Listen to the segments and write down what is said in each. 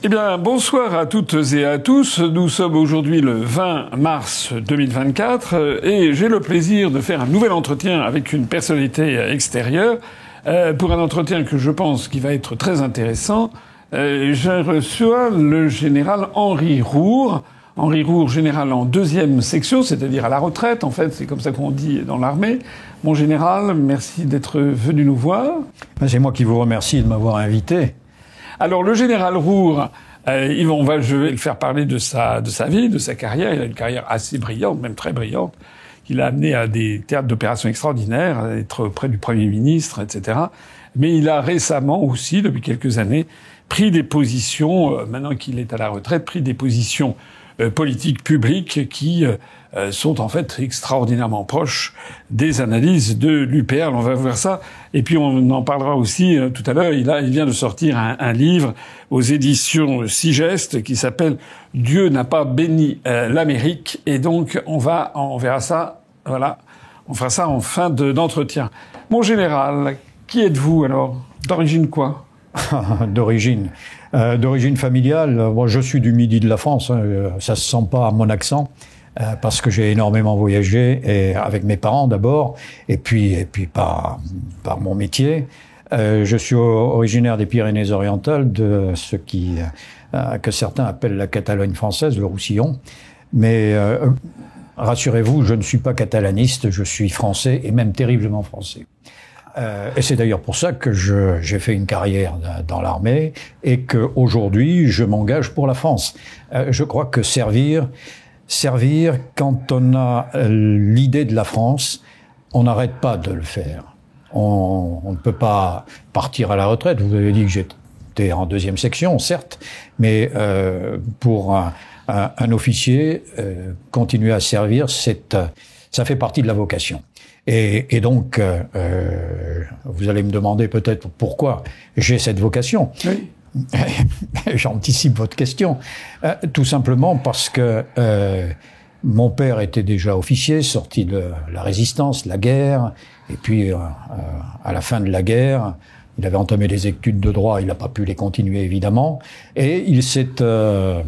Eh bien, bonsoir à toutes et à tous. Nous sommes aujourd'hui le 20 mars 2024 et j'ai le plaisir de faire un nouvel entretien avec une personnalité extérieure pour un entretien que je pense qui va être très intéressant. Je reçois le général Henri Roure. Henri Roure, général en 2e section, c'est-à-dire à la retraite, en fait, c'est comme ça qu'on dit dans l'armée. Mon général, merci d'être venu nous voir. C'est moi qui vous remercie de m'avoir invité. Alors, le général Roure, je vais le faire parler de sa vie, de sa carrière. Il a une carrière assez brillante, même très brillante. Il a amené à des théâtres d'opérations extraordinaires, à être auprès du Premier ministre, etc. Mais il a récemment aussi, depuis quelques années, pris des positions, maintenant qu'il est à la retraite, pris des positions politiques publiques qui sont en fait extraordinairement proches des analyses de l'UPR. On va voir ça. Et puis on en parlera aussi tout à l'heure. Il vient de sortir un livre aux éditions Sigeste qui s'appelle « Dieu n'a pas béni l'Amérique ». Et donc on verra ça. Voilà, on fera ça en fin d'entretien. Mon général, qui êtes-vous alors? D'origine quoi? D'origine familiale. Moi, je suis du midi de la France. Ça se sent pas à mon accent parce que j'ai énormément voyagé et avec mes parents d'abord, et puis par mon métier. Je suis originaire des Pyrénées-Orientales, de ce que certains appellent la Catalogne française, le Roussillon. Mais rassurez-vous, je ne suis pas catalaniste. Je suis français et même terriblement français. Et c'est d'ailleurs pour ça que j'ai fait une carrière dans l'armée et que aujourd'hui je m'engage pour la France. Je crois que servir quand on a l'idée de la France, on n'arrête pas de le faire. On ne peut pas partir à la retraite. Vous avez dit que j'étais en 2e section, certes, mais pour un officier, continuer à servir, ça fait partie de la vocation. Et donc, vous allez me demander peut-être pourquoi j'ai cette vocation. Oui. J'anticipe votre question. Tout simplement parce que mon père était déjà officier, sorti de la résistance, la guerre, et puis à la fin de la guerre, il avait entamé des études de droit, il n'a pas pu les continuer évidemment, et il a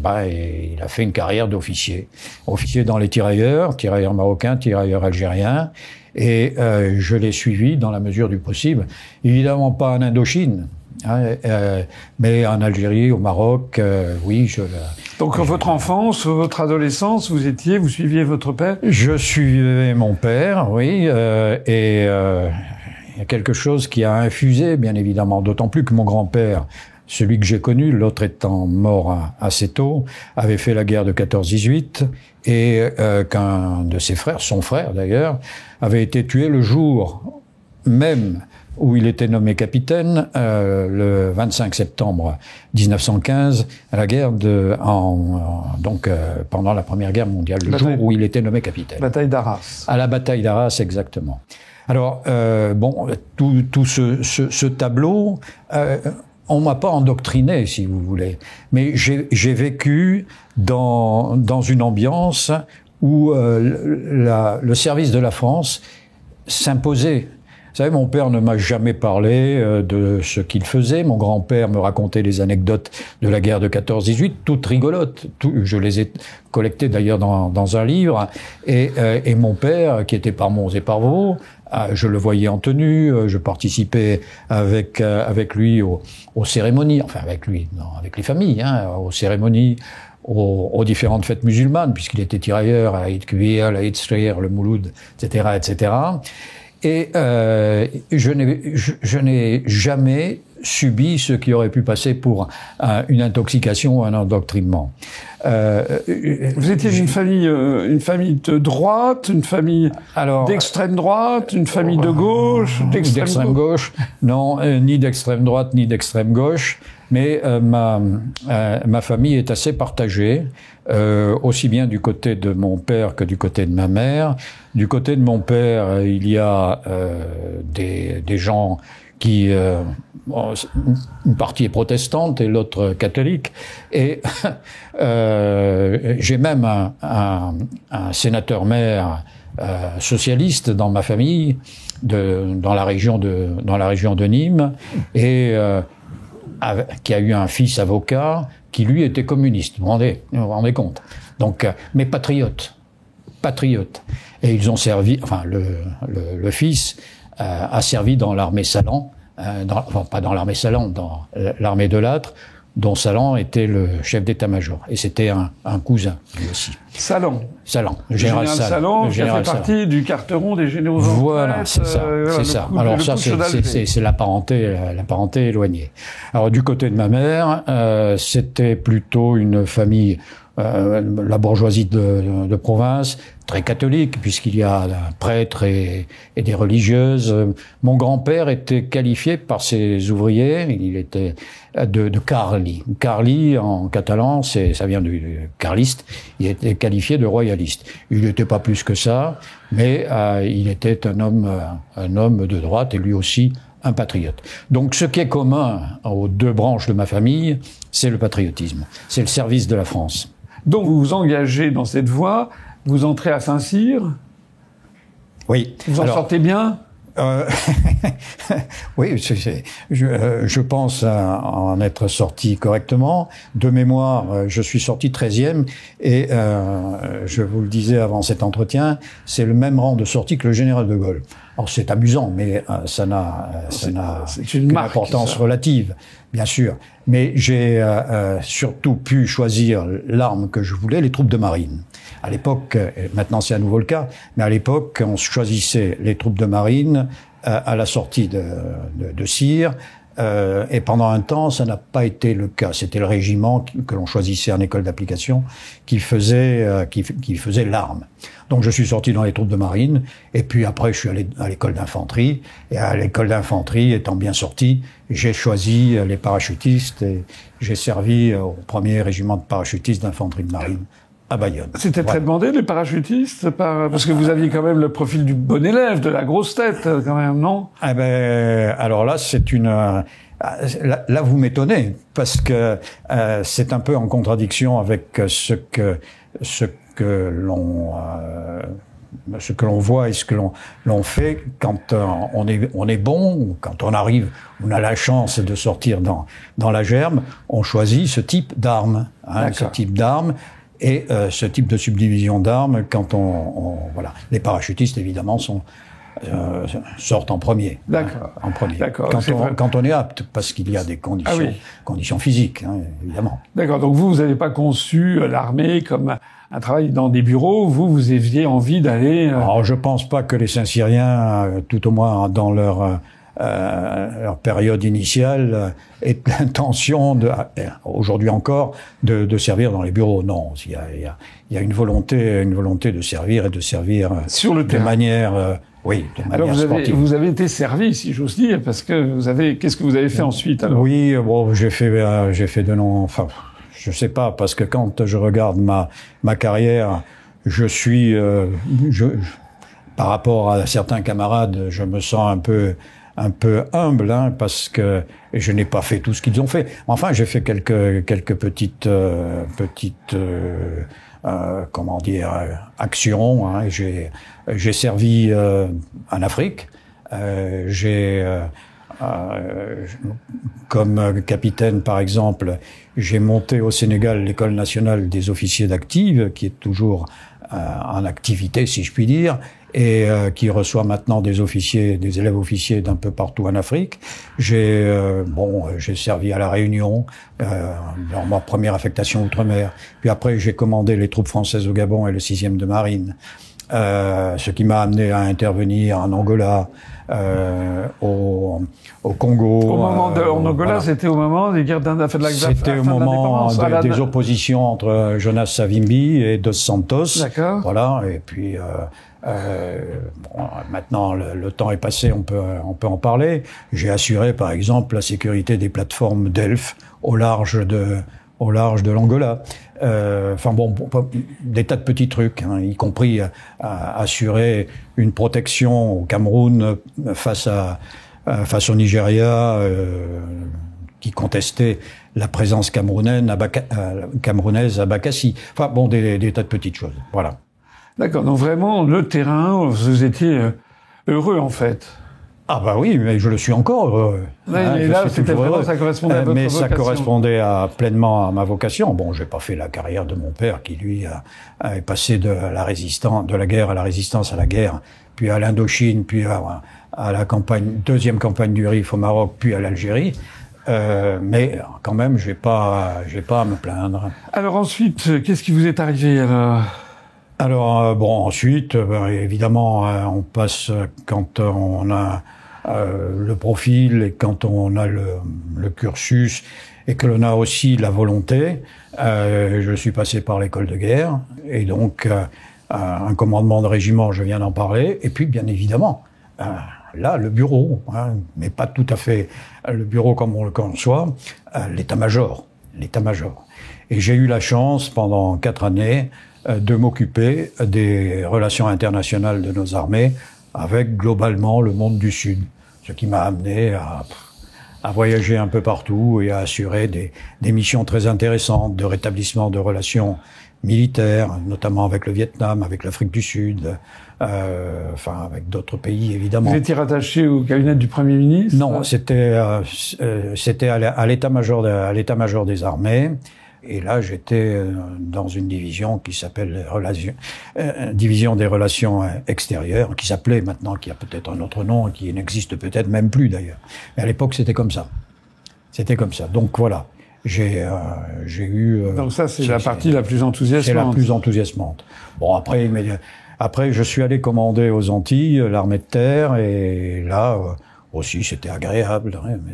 fait une carrière d'officier. Officier dans les tirailleurs marocains, tirailleurs algériens, et je l'ai suivi dans la mesure du possible. Évidemment pas en Indochine, mais en Algérie, au Maroc, oui. Donc votre enfance, votre adolescence, vous suiviez votre père? Je suivais mon père, oui, et il y a quelque chose qui a infusé, bien évidemment, d'autant plus que mon grand-père, celui que j'ai connu, l'autre étant mort assez tôt, avait fait la guerre de 14-18, et qu'un de ses frères, son frère d'ailleurs, avait été tué le jour même où il était nommé capitaine, le 25 septembre 1915, à la guerre pendant la Première Guerre mondiale, le jour où il était nommé capitaine. Bataille d'Arras. À la bataille d'Arras, exactement. Alors, tout ce tableau, on m'a pas endoctriné, si vous voulez, mais j'ai vécu dans une ambiance où le service de la France s'imposait. Vous savez, mon père ne m'a jamais parlé de ce qu'il faisait. Mon grand-père me racontait les anecdotes de la guerre de 14-18, toutes rigolotes. Je les ai collectées d'ailleurs dans un livre. Et mon père, qui était par Mons et par Vaux, je le voyais en tenue, je participais avec lui aux cérémonies, enfin avec lui, non, avec les familles, aux cérémonies, aux différentes fêtes musulmanes, puisqu'il était tirailleur à Aïd Kbir, à Aïd Srir, le Mouloud, etc., etc. Et je n'ai jamais subi ce qui aurait pu passer pour une intoxication ou un endoctrinement. Vous étiez une famille de droite, une famille d'extrême droite, une famille de gauche, d'extrême gauche? Non, ni d'extrême droite ni d'extrême gauche. Mais ma famille est assez partagée, aussi bien du côté de mon père que du côté de ma mère. Du côté de mon père, il y a des gens qui une partie est protestante et l'autre catholique. Et j'ai même un sénateur-maire socialiste dans ma famille, dans la région de Nîmes, et qui a eu un fils avocat, qui lui était communiste. Vous vous rendez compte? Donc, mais patriote. Et ils ont servi, enfin, le fils a servi dans l'armée Salan, enfin, pas dans l'armée Salan, dans l'armée de Lattre, dont Salan était le chef d'état-major. Et c'était un cousin, lui aussi. Salan, le général Salan, qui a fait partie du Carteron des généraux. Voilà, c'est ça, c'est ça. Alors ça, c'est la parenté éloignée. Alors du côté de ma mère, c'était plutôt une famille, la bourgeoisie de province, très catholique, puisqu'il y a un prêtre et des religieuses. Mon grand-père était qualifié par ses ouvriers, il était de carli. Carli, en catalan, ça vient du carliste, il était qualifié de royaliste. Il n'était pas plus que ça, mais il était un homme de droite et lui aussi un patriote. Donc ce qui est commun aux deux branches de ma famille, c'est le patriotisme, c'est le service de la France. Donc vous vous engagez dans cette voie, vous entrez à Saint-Cyr. Oui. Vous en sortez bien? Oui, je pense en être sorti correctement. De mémoire, je suis sorti 13e et je vous le disais avant cet entretien, c'est le même rang de sortie que le général de Gaulle. Alors c'est amusant, mais ça n'a qu'une importance relative, bien sûr. Mais j'ai surtout pu choisir l'arme que je voulais, les troupes de marine. À l'époque, maintenant c'est à nouveau le cas, mais à l'époque, on choisissait les troupes de marine à la sortie de Cyr. Et pendant un temps, ça n'a pas été le cas. C'était le régiment que l'on choisissait en école d'application qui faisait l'arme. Donc je suis sorti dans les troupes de marine, et puis après je suis allé à l'école d'infanterie. Et à l'école d'infanterie, étant bien sorti, j'ai choisi les parachutistes et j'ai servi au premier régiment de parachutistes d'infanterie de marine à Bayonne. C'était très demandé, les parachutistes, parce que vous aviez quand même le profil du bon élève, de la grosse tête, quand même, non? Eh ben, alors là, là, vous m'étonnez, parce que c'est un peu en contradiction avec ce que l'on voit et ce que l'on fait quand on est bon, ou quand on a la chance de sortir dans la gerbe, on choisit ce type d'armes, ce type d'armes. Et ce type de subdivision d'armes, quand voilà, les parachutistes évidemment sortent en premier. D'accord. En premier. D'accord. Quand on est apte, parce qu'il y a des conditions physiques, évidemment. D'accord. Donc vous n'avez pas conçu l'armée comme un travail dans des bureaux. Vous aviez envie d'aller. Alors je pense pas que les Saint-Cyriens, tout au moins dans leur période initiale, aient l'intention aujourd'hui encore, de servir dans les bureaux. Non, il y a une volonté de servir et de servir sur le terrain. De manière sportive. Vous avez été servi, si j'ose dire, parce que qu'est-ce que vous avez fait ensuite, alors? Oui, bon, j'ai fait de longs, enfin, je sais pas, parce que quand je regarde ma carrière, je suis, par rapport à certains camarades, je me sens un peu humble, parce que je n'ai pas fait tout ce qu'ils ont fait. Enfin, j'ai fait quelques petites actions. J'ai servi en Afrique. Comme capitaine, par exemple, j'ai monté au Sénégal l'école nationale des officiers d'active, qui est toujours en activité, si je puis dire, et qui reçoit maintenant des élèves officiers d'un peu partout en Afrique. J'ai servi à la Réunion dans ma première affectation outre-mer. Puis après, j'ai commandé les troupes françaises au Gabon et le 6e de marine, ce qui m'a amené à intervenir en Angola, au Congo. En Angola, voilà. C'était au moment des guerres d'indépendance. C'était au moment des oppositions entre Jonas Savimbi et Dos Santos. D'accord. Voilà. Et puis maintenant le temps est passé, on peut en parler. J'ai assuré, par exemple, la sécurité des plateformes d'Elf au large de l'Angola. Enfin bon, des tas de petits trucs, y compris assurer une protection au Cameroun face au Nigeria, qui contestait la présence camerounaise à Bakassi. Enfin bon, des tas de petites choses. Voilà. D'accord. Donc vraiment, le terrain, vous étiez heureux en fait. Ah bah oui, mais je le suis encore. Mais là, c'était vraiment, ça correspondait à votre mais vocation. ça correspondait pleinement à ma vocation. Bon, j'ai pas fait la carrière de mon père, qui lui est passé de la guerre à la résistance à la guerre, puis à l'Indochine, puis à la deuxième campagne du Rif au Maroc, puis à l'Algérie. Mais quand même, j'ai pas à me plaindre. Alors ensuite, qu'est-ce qui vous est arrivé alors? Alors bon, ensuite, évidemment, on passe quand on a le profil et quand on a le cursus et que l'on a aussi la volonté. Je suis passé par l'école de guerre et donc un commandement de régiment, je viens d'en parler. Et puis, bien évidemment, là, le bureau, mais pas tout à fait le bureau comme on le conçoit, l'état-major. Et j'ai eu la chance, pendant 4 années, de m'occuper des relations internationales de nos armées avec, globalement, le monde du Sud. Ce qui m'a amené à voyager un peu partout et à assurer des missions très intéressantes de rétablissement de relations militaires, notamment avec le Vietnam, avec l'Afrique du Sud, avec d'autres pays, évidemment. Vous étiez rattaché au cabinet du Premier ministre? Non, c'était à l'état-major des armées. Et là, j'étais dans une division qui s'appelle division des relations extérieures, qui s'appelait maintenant, qui a peut-être un autre nom, qui n'existe peut-être même plus d'ailleurs. Mais à l'époque, c'était comme ça. Donc voilà, j'ai eu. Donc ça, c'est la partie la plus enthousiasmante. C'est la plus enthousiasmante. Bon, après, je suis allé commander aux Antilles, l'armée de terre, et là aussi, c'était agréable, mais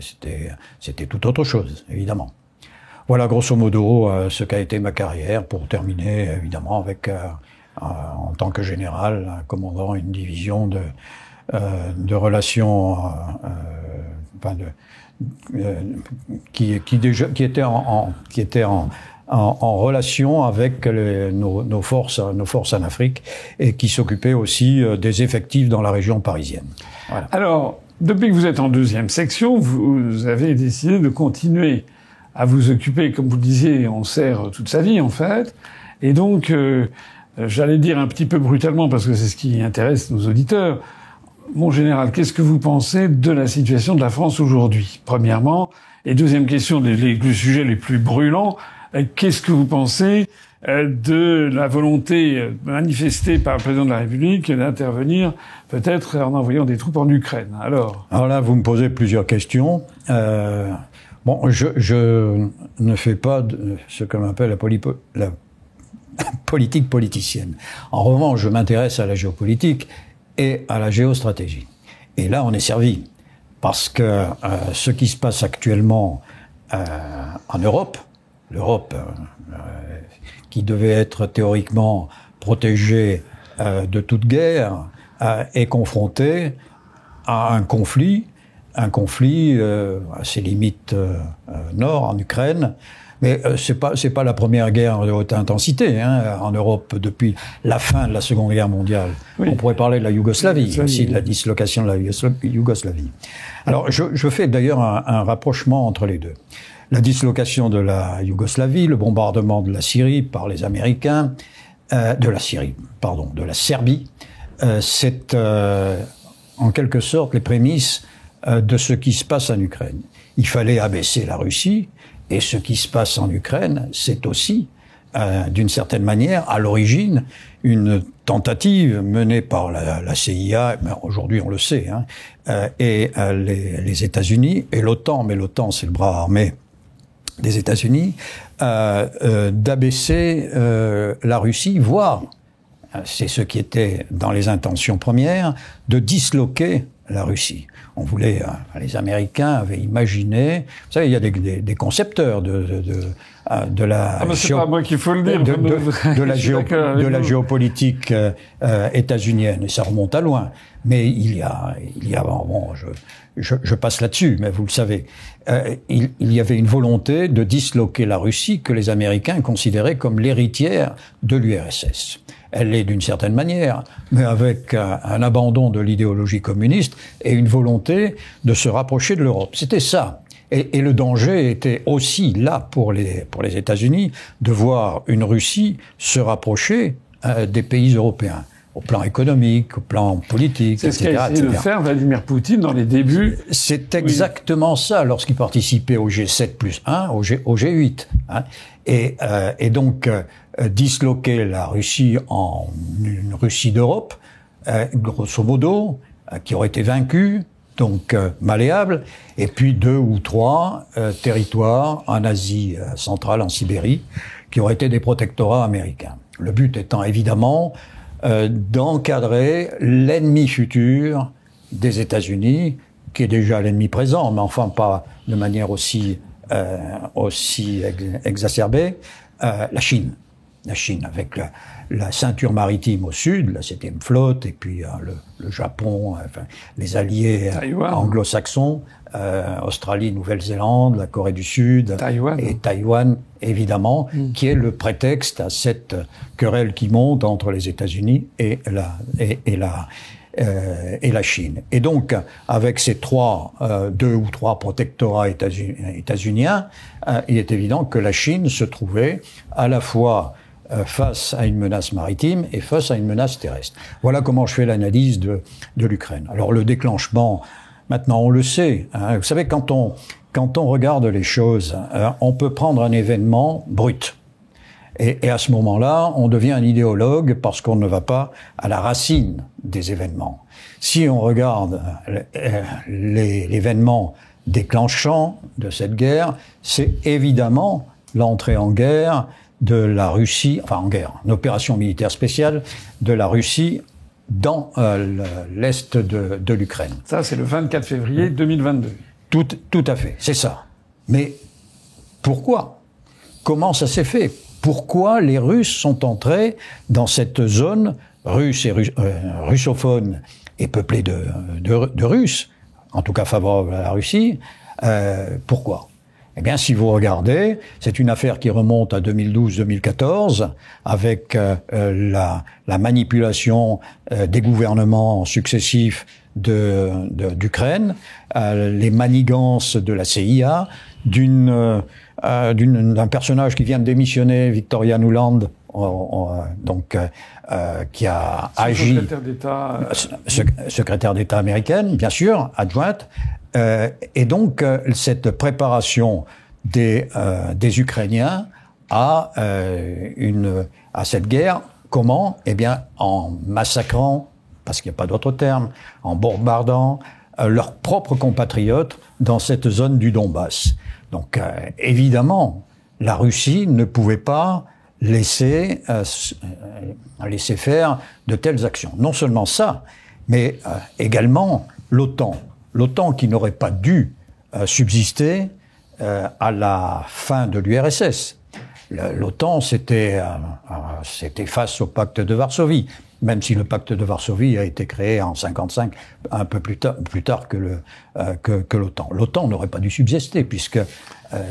c'était tout autre chose, évidemment. Voilà, grosso modo, ce qu'a été ma carrière, pour terminer, évidemment, avec, en tant que général, commandant une division de relations, qui était en relation avec nos forces en Afrique, et qui s'occupait aussi des effectifs dans la région parisienne. Voilà. Alors, depuis que vous êtes en 2e section, vous avez décidé de continuer à vous occuper, comme vous le disiez, on sert toute sa vie en fait. Et donc, j'allais dire un petit peu brutalement, parce que c'est ce qui intéresse nos auditeurs, mon général, qu'est-ce que vous pensez de la situation de la France aujourd'hui, premièrement? Et deuxième question, les sujets les plus brûlants, qu'est-ce que vous pensez de la volonté manifestée par le président de la République d'intervenir peut-être en envoyant des troupes en Ukraine? Alors là, vous me posez plusieurs questions. Bon, je ne fais pas ce qu'on appelle la politique politicienne. En revanche, je m'intéresse à la géopolitique et à la géostratégie. Et là, on est servi. Parce que ce qui se passe actuellement en Europe, l'Europe qui devait être théoriquement protégée de toute guerre, est confrontée à un conflit à ses limites nord, en Ukraine. Mais c'est pas la première guerre de haute intensité en Europe depuis la fin de la Seconde Guerre mondiale. Oui. On pourrait parler de la Yougoslavie, aussi de la dislocation de la Yougoslavie. Alors je fais d'ailleurs un rapprochement entre les deux. La dislocation de la Yougoslavie, le bombardement de la Syrie par les Américains, de la Serbie, c'est en quelque sorte les prémices de ce qui se passe en Ukraine. Il fallait abaisser la Russie, et ce qui se passe en Ukraine, c'est aussi, d'une certaine manière, à l'origine, une tentative menée par la CIA, mais aujourd'hui on le sait, et les États-Unis, et l'OTAN, mais l'OTAN c'est le bras armé des États-Unis, d'abaisser la Russie, voire, c'est ce qui était dans les intentions premières, de disloquer la Russie. On voulait, les Américains avaient imaginé, vous savez, il y a des concepteurs de la c'est pas moi qu'il faut le dire, de la géopolitique états-unienne, et ça remonte à loin. Mais il y a bon, je passe là-dessus, mais vous le savez, il y avait une volonté de disloquer la Russie que les Américains considéraient comme l'héritière de l'URSS. Elle l'est d'une certaine manière, mais avec un abandon de l'idéologie communiste et une volonté de se rapprocher de l'Europe. C'était ça. Et le danger était aussi là pour les États-Unis de voir une Russie se rapprocher des pays européens. au plan économique, au plan politique, etc. C'est ce qu'a essayé de faire Vladimir Poutine dans les débuts. C'est exactement ça lorsqu'il participait au G7+1, au G8. Hein, et donc disloquer la Russie en une Russie d'Europe, grosso modo, qui aurait été vaincue, donc malléable, et puis 2 ou 3 territoires en Asie centrale, en Sibérie, qui auraient été des protectorats américains. Le but étant évidemment d'encadrer l'ennemi futur des États-Unis, qui est déjà l'ennemi présent, mais enfin pas de manière aussi exacerbée, la Chine. La Chine, avec la ceinture maritime au sud, la 7e flotte, et puis le Japon, enfin, les alliés anglo-saxons, Australie, Nouvelle-Zélande, la Corée du Sud, et Taïwan, évidemment, qui est le prétexte à cette querelle qui monte entre les États-Unis et la Chine. Et donc, avec ces 2 ou 3 protectorats états-uniens, il est évident que la Chine se trouvait à la fois face à une menace maritime et face à une menace terrestre. Voilà comment je fais l'analyse de l'Ukraine. Alors le déclenchement, maintenant on le sait. Hein, vous savez, quand on regarde les choses, on peut prendre un événement brut. Et à ce moment-là, on devient un idéologue parce qu'on ne va pas à la racine des événements. Si on regarde l'événement déclenchant de cette guerre, c'est évidemment l'entrée en guerre de la Russie, enfin en guerre, une opération militaire spéciale de la Russie dans l'est de l'Ukraine. Ça, c'est le 24 février 2022. Tout à fait, c'est ça. Mais pourquoi? Comment ça s'est fait? Pourquoi les Russes sont entrés dans cette zone russe et russophone et peuplée de Russes, en tout cas favorable à la Russie? Pourquoi? Eh bien, si vous regardez, c'est une affaire qui remonte à 2012-2014, avec la manipulation des gouvernements successifs d'Ukraine, les manigances de la CIA, d'un personnage qui vient de démissionner, Victoria Nuland, qui a agi, secrétaire d'État, secrétaire d'État américaine, bien sûr, adjointe. Et donc cette préparation des Ukrainiens à cette guerre, comment? Eh bien, en massacrant, parce qu'il n'y a pas d'autre terme, en bombardant leurs propres compatriotes dans cette zone du Donbass. Donc évidemment, la Russie ne pouvait pas laisser faire de telles actions. Non seulement ça, mais également l'OTAN. L'OTAN qui n'aurait pas dû subsister à la fin de l'URSS. L'OTAN, c'était face au pacte de Varsovie, même si le pacte de Varsovie a été créé en 1955, un peu plus tard que l'OTAN. L'OTAN n'aurait pas dû subsister, puisque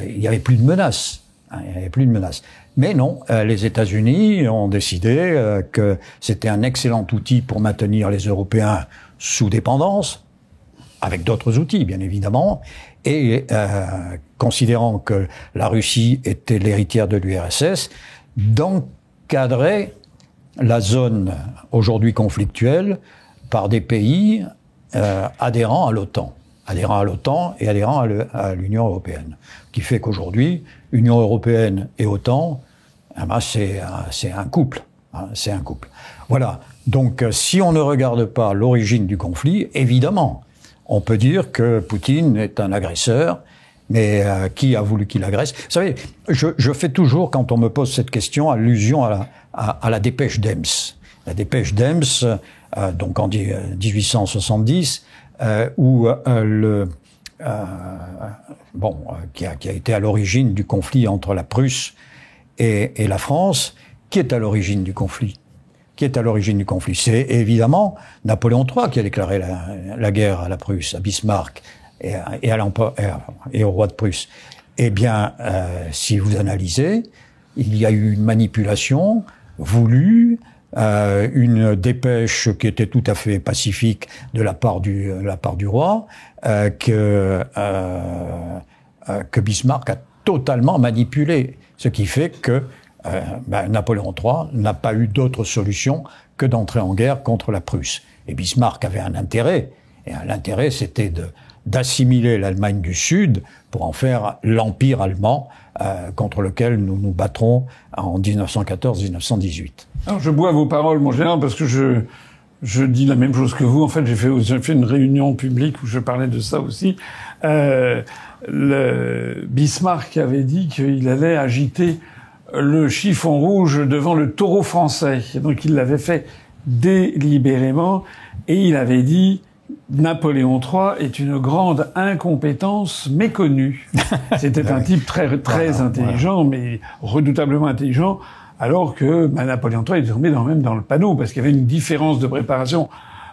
il n'y avait plus de menace. Il n'y avait plus de menace. Mais non, les États-Unis ont décidé que c'était un excellent outil pour maintenir les Européens sous dépendance, avec d'autres outils, bien évidemment, et considérant que la Russie était l'héritière de l'URSS, d'encadrer la zone aujourd'hui conflictuelle par des pays adhérents à l'OTAN et adhérents à l'Union européenne. Qui fait qu'aujourd'hui, Union européenne et OTAN, c'est un couple. Hein, c'est un couple. Voilà. Donc, si on ne regarde pas l'origine du conflit, évidemment, on peut dire que Poutine est un agresseur, mais qui a voulu qu'il agresse? Vous savez, je fais toujours, quand on me pose cette question, allusion à la dépêche d'Ems. La dépêche d'Ems, donc en 1870, qui a été à l'origine du conflit entre la Prusse et la France. Qui est à l'origine du conflit? C'est évidemment Napoléon III qui a déclaré la guerre à la Prusse, à Bismarck et au roi de Prusse. Eh bien, si vous analysez, il y a eu une manipulation voulue, une dépêche qui était tout à fait pacifique de la part du roi, que Bismarck a totalement manipulé, ce qui fait que Napoléon III n'a pas eu d'autre solution que d'entrer en guerre contre la Prusse. Et Bismarck avait un intérêt, et l'intérêt c'était d'assimiler l'Allemagne du Sud pour en faire l'empire allemand contre lequel nous nous battrons en 1914-1918. Alors je bois vos paroles, mon général, parce que je dis la même chose que vous. En fait, j'ai fait une réunion publique où je parlais de ça aussi. Bismarck avait dit qu'il allait agiter le chiffon rouge devant le taureau français. Et donc il l'avait fait délibérément, et il avait dit Napoléon III est une grande incompétence méconnue. C'était un type très intelligent, mais redoutablement intelligent, alors que Napoléon III était tombé même dans le panneau, parce qu'il y avait une différence de préparation.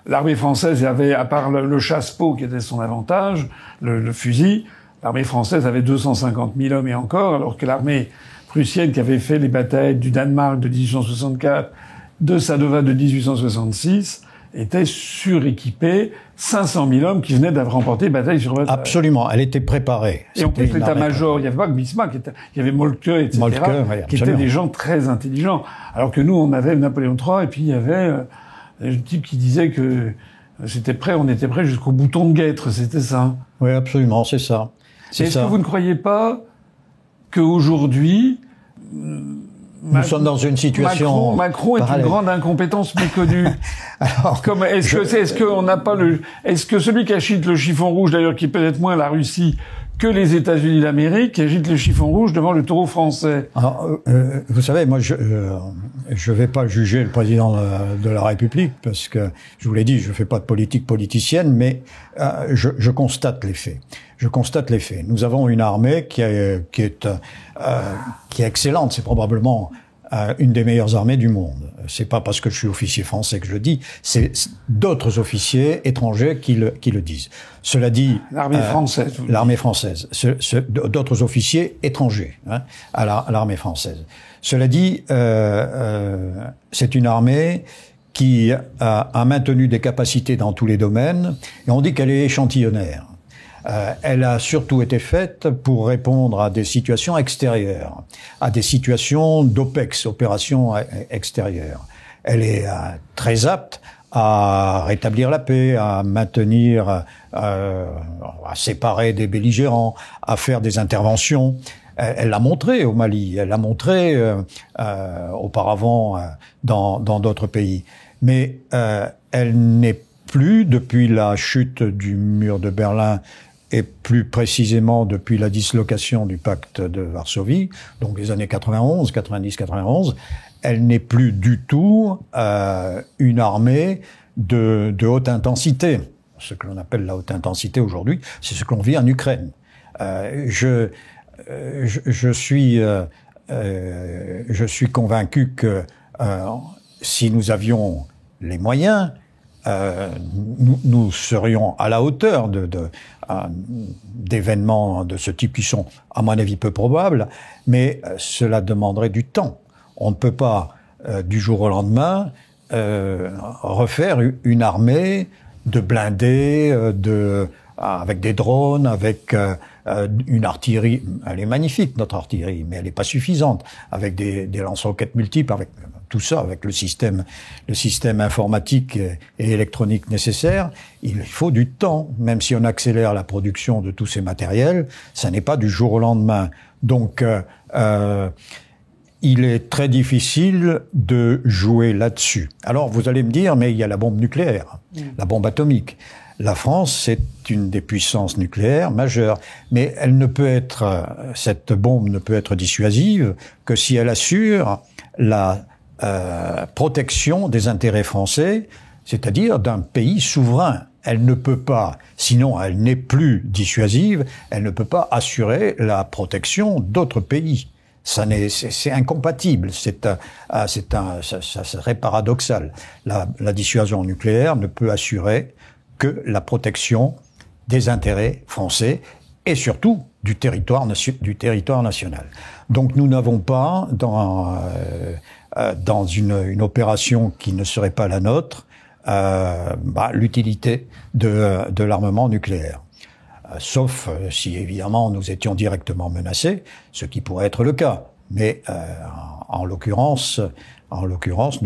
L'armée française avait, à part le chasse-peau qui était son avantage, le fusil, l'armée française avait 250 000 hommes et encore, alors que l'armée prussienne qui avait fait les batailles du Danemark de 1864, de Sadova de 1866, était suréquipée, 500 000 hommes qui venaient d'avoir remporté bataille sur bataille. Absolument, elle était préparée. Et en plus, l'état-major, il n'y avait pas que Bismarck, il y avait Moltke, etc., qui étaient des gens très intelligents. Alors que nous, on avait Napoléon III, et puis il y avait un type qui disait que on était prêt jusqu'au bouton de guêtre, c'était ça. Oui, absolument, c'est ça. Est-ce que vous ne croyez pas qu'aujourd'hui, nous sommes dans une situation Macron est parallèle. Une grande incompétence méconnue. Alors, est-ce que celui qui agite le chiffon rouge, d'ailleurs, qui est peut-être moins la Russie que les États-Unis d'Amérique, qui agite le chiffon rouge devant le taureau français? Alors, vous savez, moi, je vais pas juger le président de la République parce que je vous l'ai dit, je fais pas de politique politicienne, mais je constate les faits. Je constate les faits. Nous avons une armée qui est excellente. C'est probablement une des meilleures armées du monde. C'est pas parce que je suis officier français que je le dis. C'est d'autres officiers étrangers qui le disent. Cela dit, l'armée française. L'armée française. D'autres officiers étrangers à l'armée française. Cela dit, c'est une armée qui a maintenu des capacités dans tous les domaines, et on dit qu'elle est échantillonnaire. Elle a surtout été faite pour répondre à des situations extérieures, à des situations d'OPEX, opérations extérieures. Elle est très apte à rétablir la paix, à maintenir, à séparer des belligérants, à faire des interventions. Elle l'a montré au Mali, elle l'a montré auparavant dans d'autres pays. Mais elle n'est plus, depuis la chute du mur de Berlin, et plus précisément depuis la dislocation du pacte de Varsovie, donc les années 90-91, elle n'est plus du tout une armée de haute intensité. Ce que l'on appelle la haute intensité aujourd'hui, c'est ce que l'on vit en Ukraine. Je suis convaincu que si nous avions les moyens, nous serions à la hauteur d'événements de ce type qui sont, à mon avis, peu probables, mais cela demanderait du temps. On ne peut pas, du jour au lendemain, refaire une armée de blindés, avec des drones, avec une artillerie. Elle est magnifique, notre artillerie, mais elle n'est pas suffisante, avec des lance-roquettes multiples, avec tout ça, avec le système informatique et électronique nécessaire. Il faut du temps, même si on accélère la production de tous ces matériels, ça n'est pas du jour au lendemain. Donc, il est très difficile de jouer là-dessus. Alors, vous allez me dire, mais il y a la bombe nucléaire, la bombe atomique. La France, c'est une des puissances nucléaires majeures, mais cette bombe ne peut être dissuasive que si elle assure la protection des intérêts français, c'est-à-dire d'un pays souverain. Elle ne peut pas, sinon elle n'est plus dissuasive, elle ne peut pas assurer la protection d'autres pays. C'est incompatible. Ça serait paradoxal. La dissuasion nucléaire ne peut assurer que la protection des intérêts français et surtout du territoire national. Donc nous n'avons pas dans une opération qui ne serait pas la nôtre l'utilité de l'armement nucléaire. Sauf si évidemment nous étions directement menacés, ce qui pourrait être le cas. Mais en l'occurrence, En l'occurrence,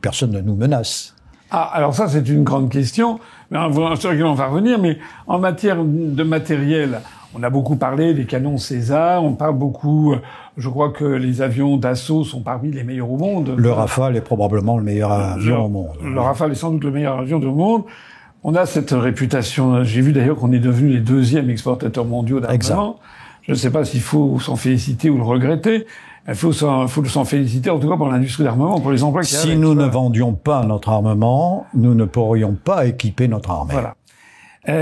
personne ne nous menace. Ah, alors ça, c'est une grande question. Mais on va revenir. Mais en matière de matériel, on a beaucoup parlé des canons César. On parle beaucoup. Je crois que les avions d'assaut sont parmi les meilleurs au monde. Le Rafale est probablement le meilleur avion au monde. Le Rafale est sans doute le meilleur avion du monde. On a cette réputation. J'ai vu d'ailleurs qu'on est devenu les deuxièmes exportateurs mondiaux d'armement. Je ne sais pas s'il faut s'en féliciter ou le regretter. Il faut s'en féliciter, en tout cas pour l'industrie d'armement, pour les emplois qu'il y a. Si nous ne vendions pas notre armement, nous ne pourrions pas équiper notre armée. Voilà.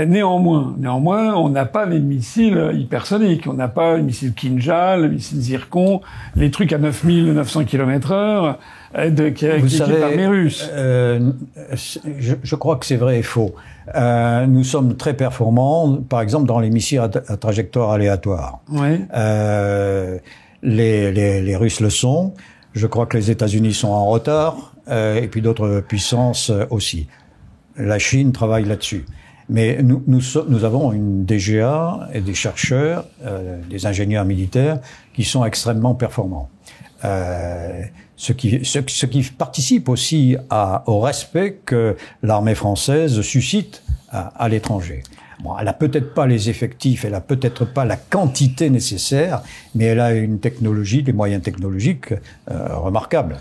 Néanmoins, on n'a pas les missiles hypersoniques. On n'a pas les missiles Kinjal, les missiles Zircon, les trucs à 9900 km/h qui équipés par les Russes. Je crois que c'est vrai et faux. Nous sommes très performants, par exemple, dans les missiles à trajectoire aléatoire. Oui. Les Russes le sont. Je crois que les États-Unis sont en retard, et puis d'autres puissances aussi. La Chine travaille là-dessus. Mais nous avons une DGA et des chercheurs, des ingénieurs militaires qui sont extrêmement performants. Ce qui participe aussi au respect que l'armée française suscite à l'étranger. Bon, elle a peut-être pas les effectifs, elle a peut-être pas la quantité nécessaire, mais elle a une technologie, des moyens technologiques remarquables.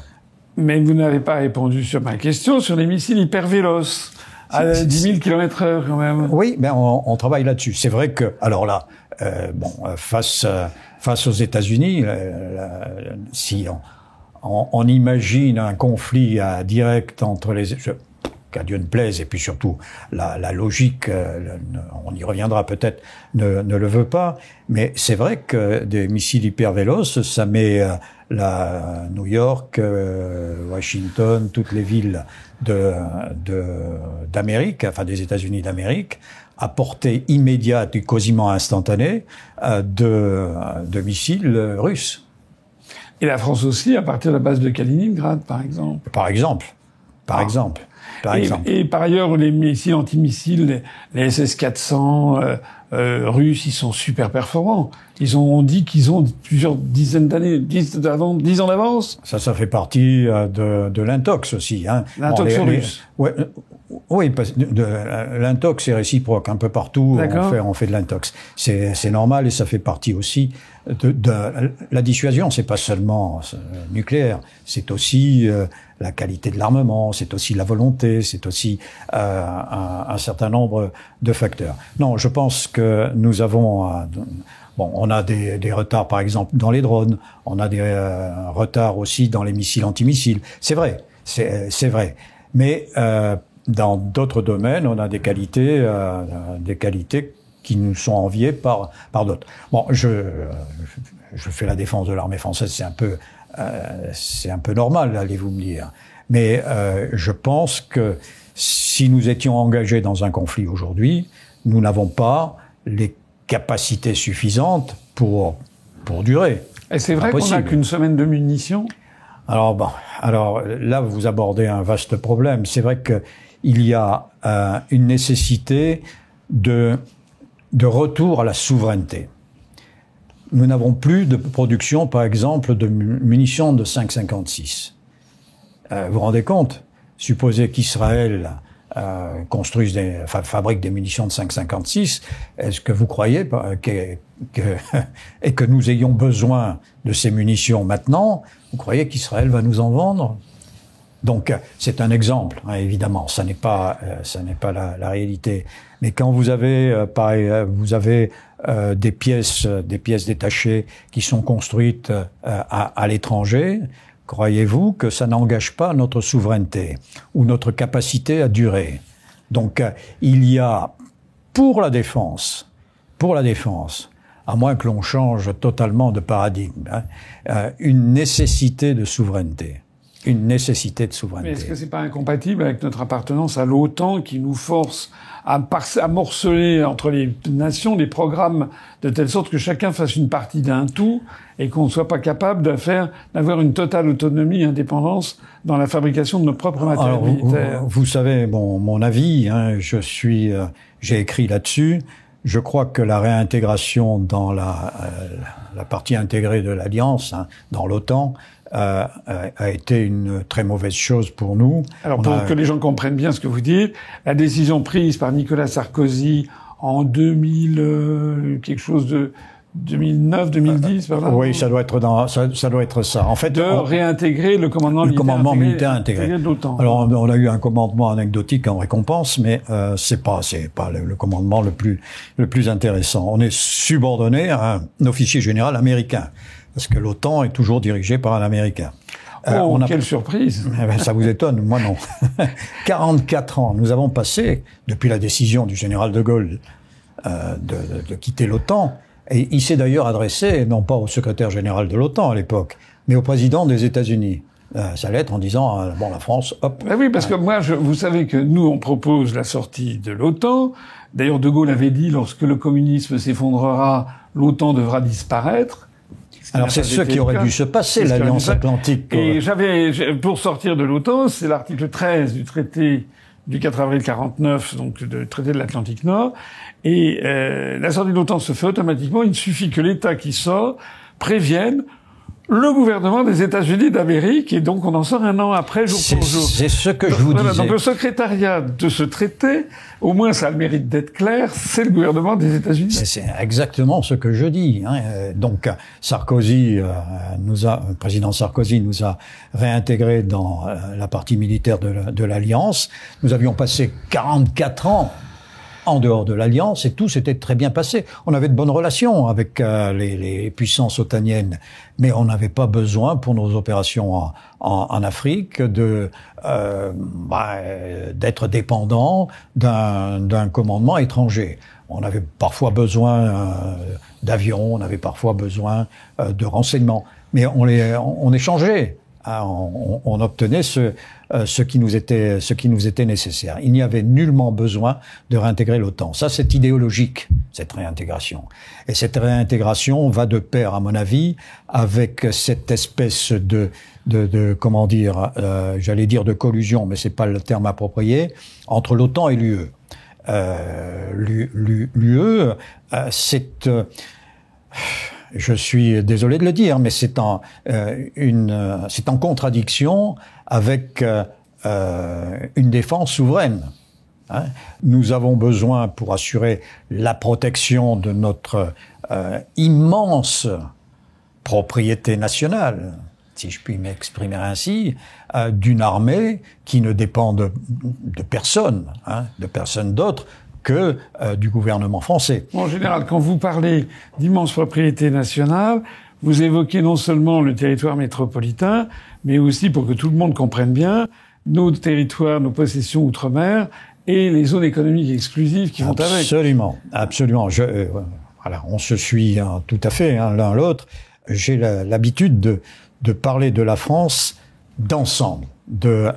Mais vous n'avez pas répondu sur ma question sur les missiles hypervéloces. À 10 000 km/h quand même. Oui, mais on travaille là-dessus. C'est vrai que, alors là, face aux États-Unis, si on imagine un conflit direct entre qu'à Dieu ne plaise, et puis surtout la logique, on y reviendra peut-être, ne le veut pas, mais c'est vrai que des missiles hypervéloces, ça met New York, Washington, toutes les villes d'Amérique, enfin des États-Unis d'Amérique, à portée immédiate et quasiment instantanée de missiles russes. Et la France aussi, à partir de la base de Kaliningrad, par exemple. Par exemple. Et par ailleurs, les missiles antimissiles, les SS-400 russes, ils sont super performants. On dit qu'ils ont plusieurs dizaines d'années, 10 ans d'avance. Ça fait partie de l'intox aussi. Hein. L'intox russe. Oui, l'intox est réciproque. Un peu partout, on fait de l'intox. C'est normal et ça fait partie aussi de la dissuasion. C'est pas seulement nucléaire, c'est aussi la qualité de l'armement, c'est aussi la volonté, c'est aussi un certain nombre de facteurs. Non, je pense que nous avons on a des retards, par exemple, dans les drones. On a des retards aussi dans les missiles antimissiles. C'est vrai, c'est vrai. Mais dans d'autres domaines, on a des qualités qui nous sont enviées par d'autres. Bon, je fais la défense de l'armée française, c'est un peu normal, allez-vous me dire. Mais je pense que si nous étions engagés dans un conflit aujourd'hui, nous n'avons pas les capacités suffisantes pour durer. Et c'est vrai qu'on n'a qu'une semaine de munitions? Alors là, vous abordez un vaste problème. C'est vrai que il y a une nécessité de retour à la souveraineté. Nous n'avons plus de production, par exemple, de munitions de 5,56. Vous vous rendez compte? Supposez qu'Israël fabrique des munitions de 5,56. Est-ce que vous croyez et que nous ayons besoin de ces munitions maintenant? Vous croyez qu'Israël va nous en vendre? Donc, c'est un exemple, hein, évidemment. Ça n'est pas la réalité. Mais quand vous avez, des pièces détachées qui sont construites à l'étranger, croyez-vous que ça n'engage pas notre souveraineté ou notre capacité à durer? Donc, il y a, pour la défense, à moins que l'on change totalement de paradigme, une nécessité de souveraineté. Mais est-ce que c'est pas incompatible avec notre appartenance à l'OTAN qui nous force à morceler entre les nations des programmes de telle sorte que chacun fasse une partie d'un tout et qu'on ne soit pas capable d'avoir une totale autonomie et indépendance dans la fabrication de nos propres matériels militaires? Vous savez mon avis, hein, j'ai écrit là-dessus. Je crois que la réintégration dans la partie intégrée de l'Alliance, hein, dans l'OTAN, a été une très mauvaise chose pour nous. Alors, pour que les gens comprennent bien ce que vous dites, la décision prise par Nicolas Sarkozy en 2009, 2010, par là. Oui, ça doit être ça. En fait, réintégrer le commandement militaire intégré de l'OTAN. Alors, on a eu un commandement anecdotique en récompense, mais c'est pas le commandement le plus intéressant. On est subordonné à un officier général américain, parce que l'OTAN est toujours dirigée par un Américain. Quelle surprise! Eh ben, ça vous étonne, moi non. 44 ans, nous avons passé, depuis la décision du général de Gaulle de quitter l'OTAN, et il s'est d'ailleurs adressé, non pas au secrétaire général de l'OTAN à l'époque, mais au président des États-Unis. Sa lettre en disant, bon, la France, hop. Ben oui, parce que moi, vous savez que nous, on propose la sortie de l'OTAN. D'ailleurs, de Gaulle avait dit, lorsque le communisme s'effondrera, l'OTAN devra disparaître. Alors c'est ce qui aurait dû se passer, l'Alliance Atlantique. Et pour sortir de l'OTAN, c'est l'article 13 du traité du 4 avril 49, donc le traité de l'Atlantique Nord. Et la sortie de l'OTAN se fait automatiquement. Il suffit que l'État qui sort prévienne le gouvernement des États-Unis d'Amérique, et donc on en sort un an après, jour pour jour. C'est ce que je vous disais. Donc le secrétariat de ce traité, au moins ça a le mérite d'être clair, c'est le gouvernement des États-Unis. C'est exactement ce que je dis. Hein. Donc Sarkozy le président Sarkozy nous a réintégrés dans la partie militaire de l'Alliance. Nous avions passé 44 ans en dehors de l'Alliance, et tout s'était très bien passé. On avait de bonnes relations avec les puissances otaniennes, mais on n'avait pas besoin, pour nos opérations en Afrique, d'être dépendant d'un commandement étranger. On avait parfois besoin d'avions, on avait parfois besoin de renseignements, mais on échangeait. On obtenait ce qui nous était nécessaire. Il n'y avait nullement besoin de réintégrer l'OTAN. Ça, c'est idéologique, cette réintégration. Et cette réintégration va de pair, à mon avis, avec cette espèce de comment dire, j'allais dire de collusion, mais c'est pas le terme approprié, entre l'OTAN et l'UE. L'UE, c'est je suis désolé de le dire, mais c'est en contradiction avec une défense souveraine. Hein. Nous avons besoin, pour assurer la protection de notre immense propriété nationale, si je puis m'exprimer ainsi, d'une armée qui ne dépend de personne, hein, de personne d'autre que du gouvernement français. En général, quand vous parlez d'immense propriété nationale, vous évoquez non seulement le territoire métropolitain, mais aussi, pour que tout le monde comprenne bien, nos territoires, nos possessions outre-mer et les zones économiques exclusives qui vont avec. Absolument, absolument. Voilà, on se suit tout à fait l'un l'autre. J'ai l'habitude de parler de la France d'ensemble, de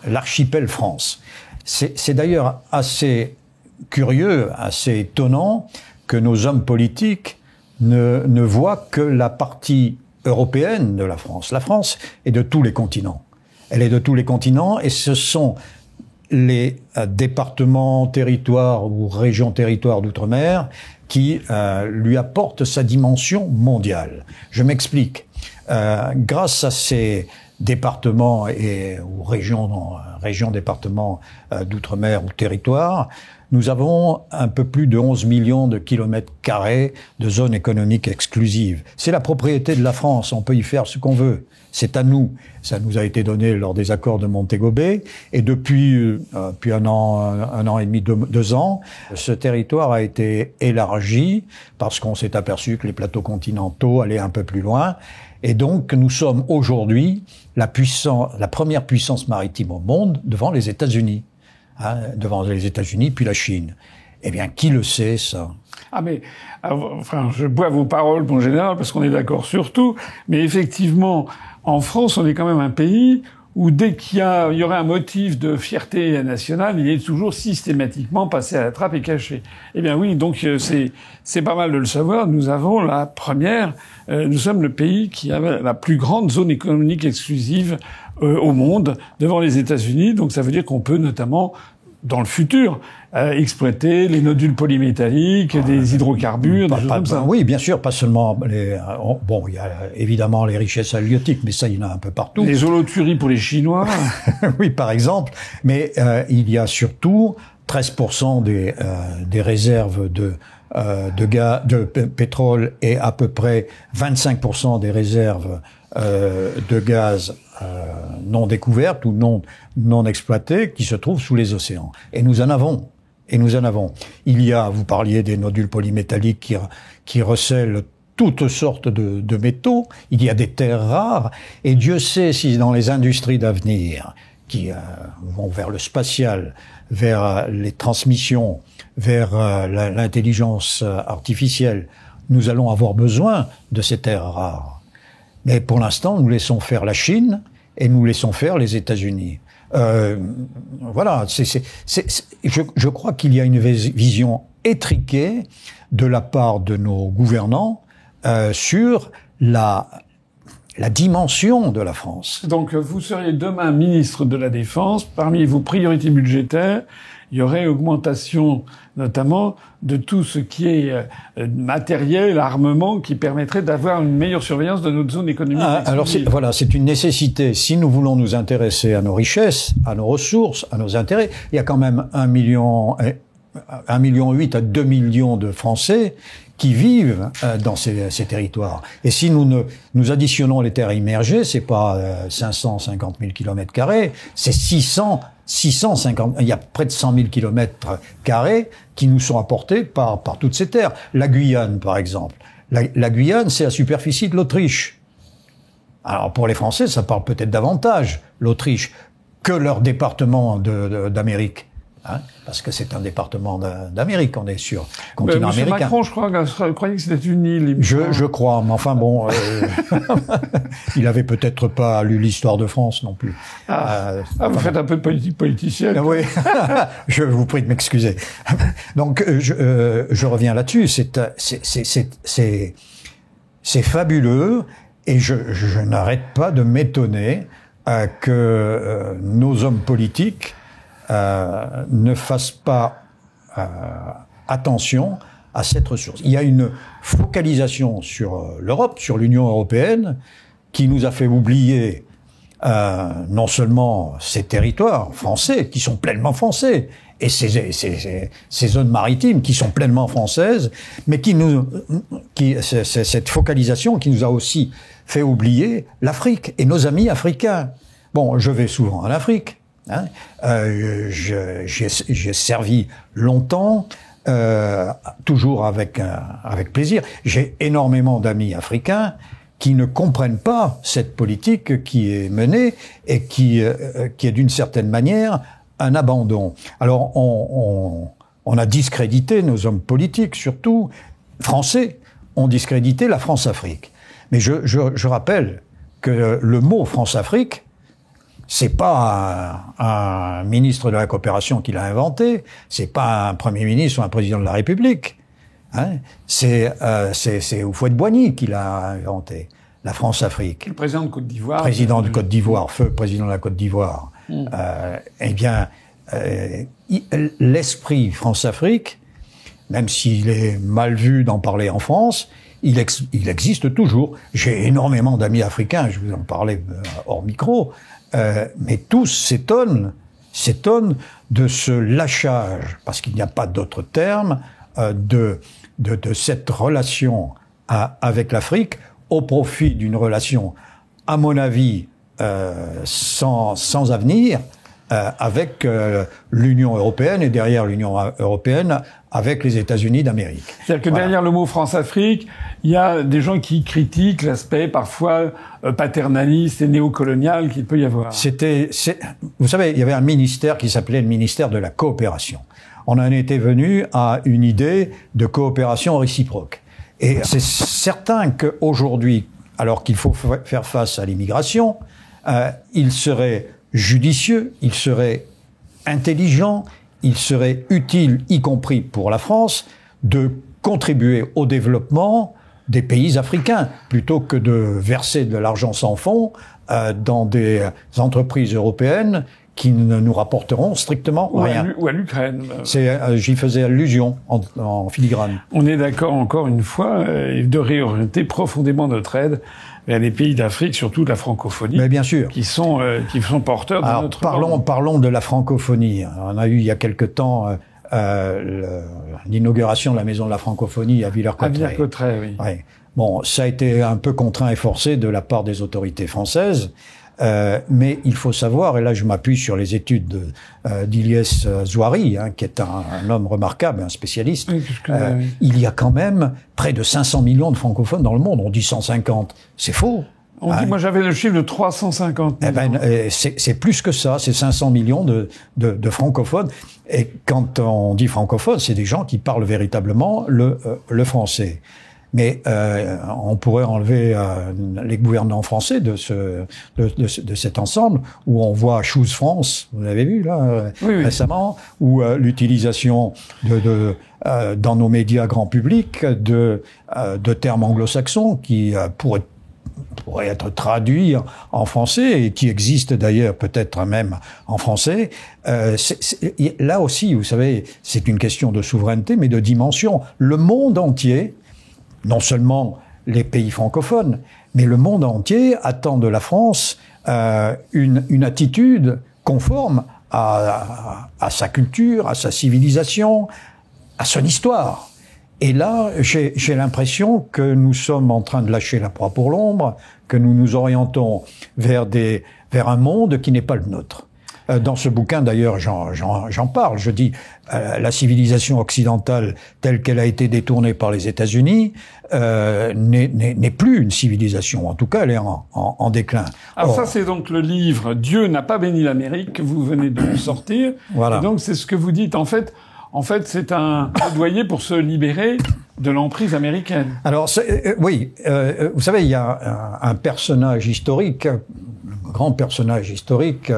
l'archipel France. C'est d'ailleurs assez curieux, assez étonnant que nos hommes politiques ne voient que la partie européenne de la France. La France est de tous les continents. Elle est de tous les continents, et ce sont les départements, territoires ou régions-territoires d'outre-mer qui lui apportent sa dimension mondiale. Je m'explique. Grâce à ces départements ou régions, départements d'outre-mer ou territoires, nous avons un peu plus de 11 millions de kilomètres carrés de zones économiques exclusives. C'est la propriété de la France, on peut y faire ce qu'on veut. C'est à nous. Ça nous a été donné lors des accords de Montego Bay, et depuis un an et demi, 2 ans, ce territoire a été élargi parce qu'on s'est aperçu que les plateaux continentaux allaient un peu plus loin. Et donc, nous sommes aujourd'hui la première puissance maritime au monde devant les États-Unis. Hein, devant les États-Unis, puis la Chine. Eh bien, qui le sait, ça? Ah, mais, enfin, je bois vos paroles, mon général, parce qu'on est d'accord sur tout. Mais effectivement, en France, on est quand même un pays où dès qu'il y aurait un motif de fierté nationale, il est toujours systématiquement passé à la trappe et caché. Eh bien oui, donc c'est pas mal de le savoir. Nous avons nous sommes le pays qui a la plus grande zone économique exclusive au monde, devant les États-Unis. Donc ça veut dire qu'on peut notamment dans le futur, exploiter les nodules polymétalliques, des hydrocarbures, des choses comme ça. Oui, bien sûr, pas seulement bon, il y a évidemment les richesses halieutiques, mais ça, il y en a un peu partout. Les holothuries pour les Chinois. Oui, par exemple. Mais il y a surtout 13% des réserves de pétrole et à peu près 25% des réserves de gaz non découvertes ou non exploitées qui se trouvent sous les océans. Et nous en avons. Il y a, vous parliez des nodules polymétalliques qui recèlent toutes sortes de métaux. Il y a des terres rares. Et Dieu sait si dans les industries d'avenir qui vont vers le spatial, vers les transmissions, vers l'intelligence artificielle, nous allons avoir besoin de ces terres rares. Mais pour l'instant, nous laissons faire la Chine et nous laissons faire les États-Unis. Voilà, je crois qu'il y a une vision étriquée de la part de nos gouvernants sur la dimension de la France. Donc, vous seriez demain ministre de la Défense. Parmi vos priorités budgétaires, il y aurait augmentation, notamment, de tout ce qui est matériel, armement, qui permettrait d'avoir une meilleure surveillance de notre zone économique. Alors, c'est une nécessité. Si nous voulons nous intéresser à nos richesses, à nos ressources, à nos intérêts, il y a quand même 1,8 million à 2 millions de Français qui vivent dans ces territoires. Et si nous additionnons les terres immergées, c'est pas 550 000 km², c'est 650. Il y a près de 100 000 km² qui nous sont apportés par toutes ces terres. La Guyane, par exemple. La Guyane, c'est la superficie de l'Autriche. Alors pour les Français, ça parle peut-être davantage, l'Autriche, que leur département d'Amérique. Hein, parce que c'est un département d'Amérique, on est sur continent Monsieur américain. Macron, je croyais que c'était une île. Je crois, mais enfin bon, il avait peut-être pas lu l'histoire de France non plus. Vous faites un peu de politique politicienne. Oui, je vous prie de m'excuser. Donc je reviens là-dessus. C'est fabuleux, et je n'arrête pas de m'étonner que nos hommes politiques ne fassent pas attention à cette ressource. Il y a une focalisation sur l'Europe, sur l'Union européenne, qui nous a fait oublier non seulement ces territoires français, qui sont pleinement français, et ces zones maritimes qui sont pleinement françaises, mais cette focalisation qui nous a aussi fait oublier l'Afrique et nos amis africains. Bon, je vais souvent en Afrique. Hein, j'ai servi longtemps, toujours avec plaisir. J'ai énormément d'amis africains qui ne comprennent pas cette politique qui est menée et qui est d'une certaine manière un abandon. Alors on a discrédité nos hommes politiques, surtout français, ont discrédité la France-Afrique. Mais je rappelle que le mot France-Afrique, c'est pas un ministre de la coopération qui l'a inventé, c'est pas un premier ministre ou un président de la République, hein. C'est Houphouët-Boigny qui l'a inventé, la France-Afrique. Le président de Côte d'Ivoire. Président de Côte d'Ivoire, feu président de la Côte d'Ivoire. Eh bien, l'esprit France-Afrique, même s'il est mal vu d'en parler en France, il existe toujours. J'ai énormément d'amis africains, je vous en parlais hors micro, mais tous s'étonnent de ce lâchage, parce qu'il n'y a pas d'autre terme, de cette relation avec l'Afrique au profit d'une relation, à mon avis, sans avenir, avec l'Union européenne, et derrière l'Union européenne, avec les États-Unis d'Amérique. C'est-à-dire que derrière le mot France-Afrique, il y a des gens qui critiquent l'aspect parfois paternaliste et néocolonial qu'il peut y avoir. Vous savez, il y avait un ministère qui s'appelait le ministère de la coopération. On en était venu à une idée de coopération réciproque. Et c'est certain qu'aujourd'hui, alors qu'il faut faire face à l'immigration, il serait judicieux, il serait intelligent, il serait utile, y compris pour la France, de contribuer au développement des pays africains, plutôt que de verser de l'argent sans fond dans des entreprises européennes qui ne nous rapporteront strictement rien. Ou à l'Ukraine. J'y faisais allusion en filigrane. On est d'accord encore une fois de réorienter profondément notre aide vers les pays d'Afrique, surtout de la francophonie. Mais bien sûr. Qui sont porteurs de notre parlons de la francophonie. On a eu il y a quelque temps l'inauguration de la Maison de la Francophonie à Villers-Cotterêts. À Villers-Cotterêts, oui. Oui. Bon, ça a été un peu contraint et forcé de la part des autorités françaises. Mais il faut savoir, et là je m'appuie sur les études d'Ilyes Zouari, qui est un homme remarquable, un spécialiste, oui, oui. Il y a quand même près de 500 millions de francophones dans le monde. On dit 150, c'est faux. Moi j'avais le chiffre de 350 millions. C'est plus que ça, c'est 500 millions de francophones. Et quand on dit francophone, c'est des gens qui parlent véritablement le français. Mais on pourrait enlever les gouvernants français de cet ensemble où on voit Choose France, vous l'avez vu là récemment, ou l'utilisation dans nos médias grand public de termes anglo-saxons qui pourraient être traduits en français et qui existent d'ailleurs peut-être même en français. Là aussi, vous savez, c'est une question de souveraineté, mais de dimension. Le monde entier, non seulement les pays francophones, mais le monde entier attend de la France une attitude conforme à sa culture, à sa civilisation, à son histoire. Et là, j'ai l'impression que nous sommes en train de lâcher la proie pour l'ombre, que nous nous orientons vers un monde qui n'est pas le nôtre. Dans ce bouquin, d'ailleurs, j'en parle. Je dis la civilisation occidentale telle qu'elle a été détournée par les États-Unis n'est plus une civilisation. En tout cas, elle est en déclin. Alors ça, c'est donc le livre « Dieu n'a pas béni l'Amérique » que vous venez de sortir. Voilà. Et donc, c'est ce que vous dites. En fait, c'est un plaidoyer pour se libérer de l'emprise américaine. Alors, oui. Vous savez, il y a un personnage historique, un grand personnage historique,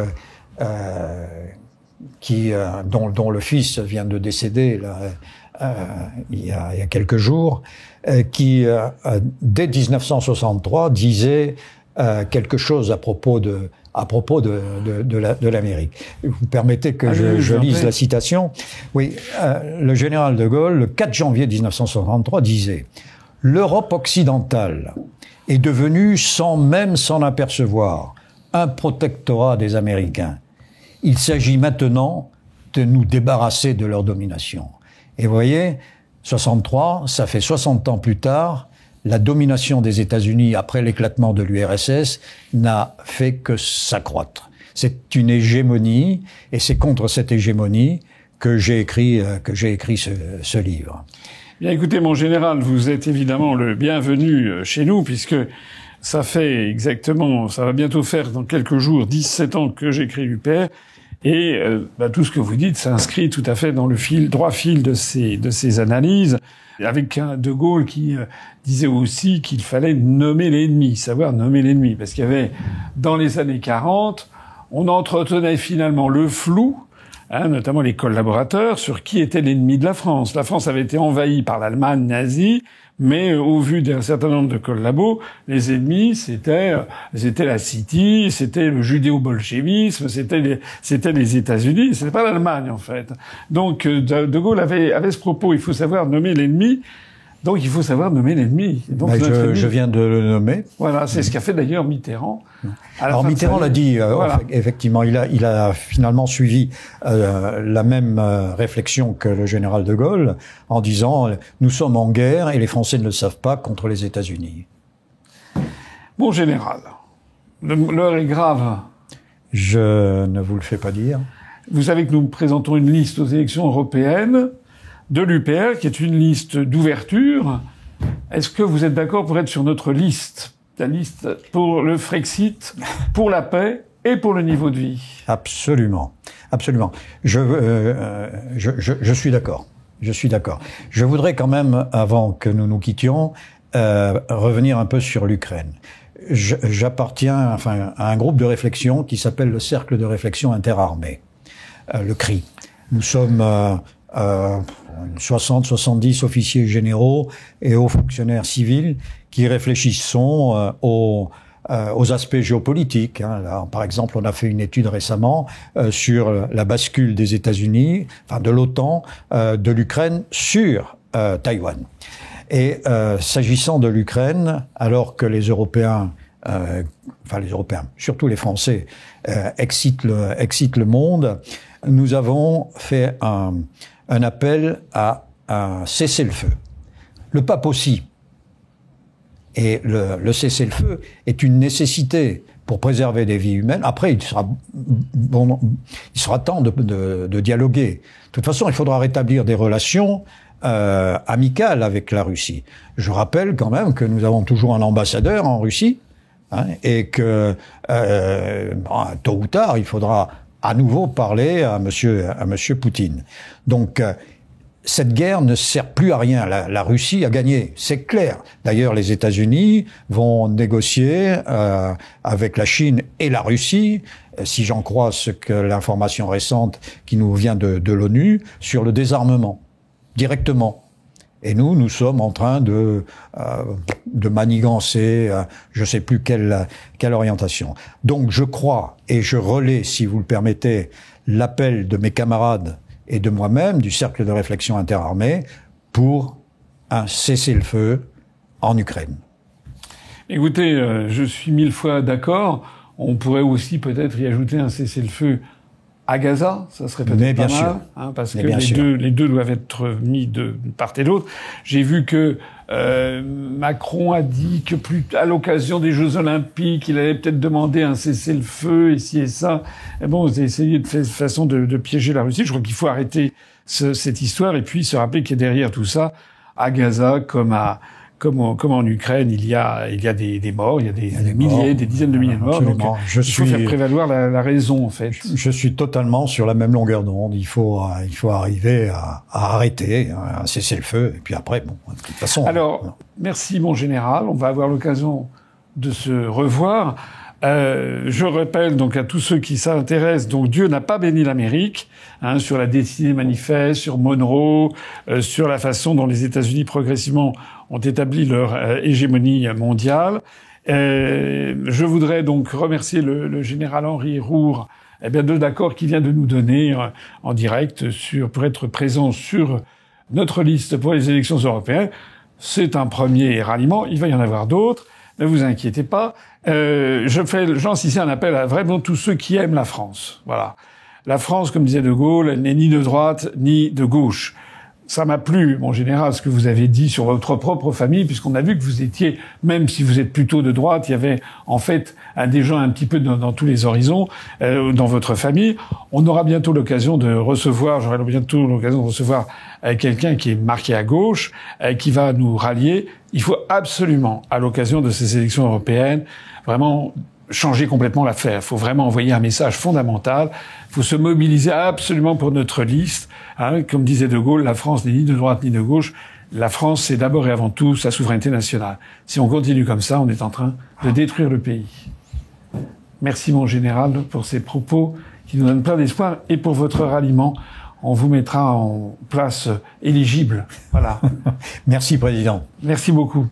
dont le fils vient de décéder là, il y a quelques jours, qui dès 1963 disait quelque chose à propos de l'Amérique. Vous permettez que je lise la citation. Oui, le général de Gaulle, le 4 janvier 1963, disait « L'Europe occidentale est devenue, sans même s'en apercevoir, un protectorat des Américains. Il s'agit maintenant de nous débarrasser de leur domination. » Et vous voyez, 63, ça fait 60 ans plus tard, la domination des États-Unis après l'éclatement de l'URSS n'a fait que s'accroître. C'est une hégémonie, et c'est contre cette hégémonie que j'ai écrit ce livre. Bien, écoutez, mon général, vous êtes évidemment le bienvenu chez nous, puisque ça va bientôt faire dans quelques jours 17 ans que j'écris l'UPR, et tout ce que vous dites s'inscrit tout à fait dans le droit fil de ces analyses, avec un De Gaulle qui disait aussi qu'il fallait nommer l'ennemi, savoir nommer l'ennemi, parce qu'il y avait, dans les années 40, on entretenait finalement le flou, notamment les collaborateurs, sur qui était l'ennemi de la France. La France avait été envahie par l'Allemagne nazie, mais au vu d'un certain nombre de collabos, les ennemis, c'était la City, c'était le judéo-bolchevisme, c'était les États-Unis, c'était pas l'Allemagne, en fait. Donc, De Gaulle avait ce propos, il faut savoir nommer l'ennemi. Donc, il faut savoir nommer l'ennemi. Donc, je viens de le nommer. Voilà, c'est ce qu'a fait d'ailleurs Mitterrand. Alors, Mitterrand l'a dit, voilà. Effectivement, il a finalement suivi la même réflexion que le général de Gaulle, en disant « Nous sommes en guerre et les Français ne le savent pas contre les États-Unis ». Bon général, l'heure est grave. Je ne vous le fais pas dire. Vous savez que nous présentons une liste aux élections européennes de l'UPR, qui est une liste d'ouverture. Est-ce que vous êtes d'accord pour être sur notre liste? La liste pour le Frexit, pour la paix et pour le niveau de vie. Absolument. Absolument. Je suis d'accord. Je suis d'accord. Je voudrais quand même, avant que nous nous quittions, revenir un peu sur l'Ukraine. J'appartiens à un groupe de réflexion qui s'appelle le Cercle de réflexion interarmée, le CRI. Nous sommes 60-70 officiers généraux et hauts fonctionnaires civils qui réfléchissons aux aspects géopolitiques. Hein. Là, par exemple, on a fait une étude récemment sur la bascule des États-Unis, enfin de l'OTAN, de l'Ukraine sur Taïwan. Et s'agissant de l'Ukraine, alors que les Européens, surtout les Français, excitent le monde, nous avons fait un appel à un cessez-le-feu. Le pape aussi. Et le cessez-le-feu est une nécessité pour préserver des vies humaines. Après, il sera temps de dialoguer. De toute façon, il faudra rétablir des relations amicales avec la Russie. Je rappelle quand même que nous avons toujours un ambassadeur en Russie, hein, et que tôt ou tard, il faudra à nouveau parler à monsieur Poutine. Donc cette guerre ne sert plus à rien. La Russie a gagné, c'est clair. D'ailleurs, les États-Unis vont négocier avec la Chine et la Russie, si j'en crois l'information récente qui nous vient de l'ONU, sur le désarmement, directement. Et nous sommes en train de manigancer, je sais plus quelle orientation. Donc je crois, et je relais, si vous le permettez, l'appel de mes camarades et de moi-même, du cercle de réflexion interarmée, pour un cessez-le-feu en Ukraine. Écoutez, je suis 1000 fois d'accord. On pourrait aussi peut-être y ajouter un cessez-le-feu à Gaza, ça serait peut-être pas mal, hein, parce que les deux doivent être mis de part et d'autre. J'ai vu que Macron a dit que à l'occasion des Jeux Olympiques, il allait peut-être demander un cessez-le-feu, ici et ça. Et bon, vous avez essayé de façon de piéger la Russie. Je crois qu'il faut arrêter cette histoire et puis se rappeler qu'il y a derrière tout ça, à Gaza comme en Ukraine, il y a des morts, il y a des milliers, des dizaines de milliers de morts. Absolument. Donc, il faut faire prévaloir la raison, en fait. Je suis totalement sur la même longueur d'onde. Il faut arriver à arrêter, à cesser le feu, et puis après, bon, de toute façon. Alors, merci, mon général. On va avoir l'occasion de se revoir. Je rappelle donc à tous ceux qui s'intéressent, donc Dieu n'a pas béni l'Amérique, hein, sur la destinée manifeste, sur Monroe, sur la façon dont les États-Unis progressivement ont établi leur hégémonie mondiale. Je voudrais donc remercier le général Henri Roure, de l'accord qu'il vient de nous donner en direct pour être présent sur notre liste pour les élections européennes. C'est un premier ralliement. Il va y en avoir d'autres. Ne vous inquiétez pas. Je lance ici un appel à vraiment tous ceux qui aiment la France. Voilà. La France, comme disait De Gaulle, elle n'est ni de droite ni de gauche. Ça m'a plu, mon général, ce que vous avez dit sur votre propre famille, puisqu'on a vu que vous étiez, même si vous êtes plutôt de droite, il y avait en fait des gens un petit peu dans tous les horizons dans votre famille. On aura bientôt l'occasion de recevoir, j'aurai bientôt l'occasion de recevoir quelqu'un qui est marqué à gauche, qui va nous rallier. Il faut absolument, à l'occasion de ces élections européennes, vraiment changer complètement l'affaire. Il faut vraiment envoyer un message fondamental. Il faut se mobiliser absolument pour notre liste. Hein, comme disait De Gaulle, la France n'est ni de droite ni de gauche. La France, c'est d'abord et avant tout sa souveraineté nationale. Si on continue comme ça, on est en train de détruire le pays. Merci, mon général, pour ces propos qui nous donnent plein d'espoir et pour votre ralliement. On vous mettra en place éligible. Voilà. Merci, Président. Merci beaucoup.